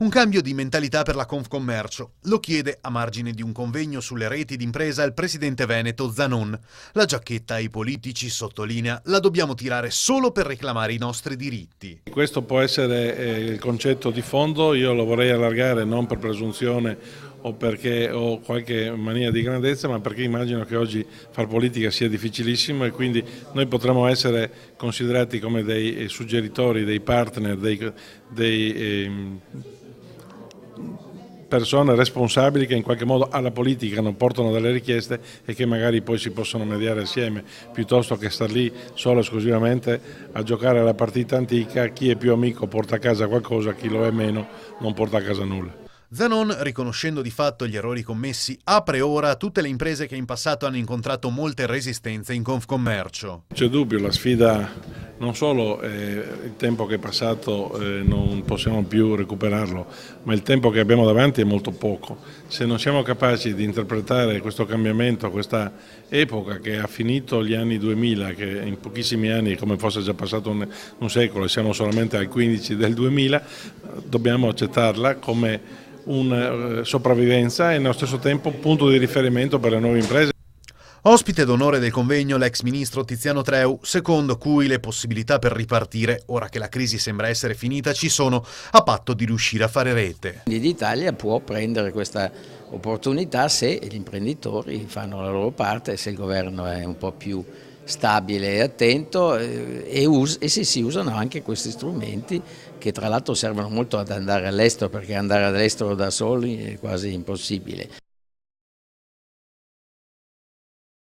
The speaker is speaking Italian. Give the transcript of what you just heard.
Un cambio di mentalità per la Confcommercio. Lo chiede, a margine di un convegno sulle reti d'impresa, il presidente veneto Zanon. La giacchetta ai politici, sottolinea, la dobbiamo tirare solo per reclamare i nostri diritti. Questo può essere il concetto di fondo, io lo vorrei allargare non per presunzione o perché ho qualche mania di grandezza, ma perché immagino che oggi far politica sia difficilissimo e quindi noi potremmo essere considerati come dei suggeritori, dei partner, dei persone responsabili che in qualche modo alla politica non portano delle richieste e che magari poi si possono mediare assieme, piuttosto che star lì solo e esclusivamente a giocare la partita antica, chi è più amico porta a casa qualcosa, chi lo è meno non porta a casa nulla. Zanon, riconoscendo di fatto gli errori commessi, apre ora a tutte le imprese che in passato hanno incontrato molte resistenze in Confcommercio. C'è dubbio, la sfida non solo il tempo che è passato non possiamo più recuperarlo, ma il tempo che abbiamo davanti è molto poco. Se non siamo capaci di interpretare questo cambiamento, questa epoca che ha finito gli anni 2000, che in pochissimi anni, come fosse già passato un secolo, e siamo solamente al 15 del 2000, dobbiamo accettarla come una sopravvivenza e nello stesso tempo punto di riferimento per le nuove imprese. Ospite d'onore del convegno l'ex ministro Tiziano Treu, secondo cui le possibilità per ripartire, ora che la crisi sembra essere finita, ci sono, a patto di riuscire a fare rete. L'Italia può prendere questa opportunità se gli imprenditori fanno la loro parte, se il governo è un po' più stabile e attento e se si usano anche questi strumenti che tra l'altro servono molto ad andare all'estero, perché andare all'estero da soli è quasi impossibile.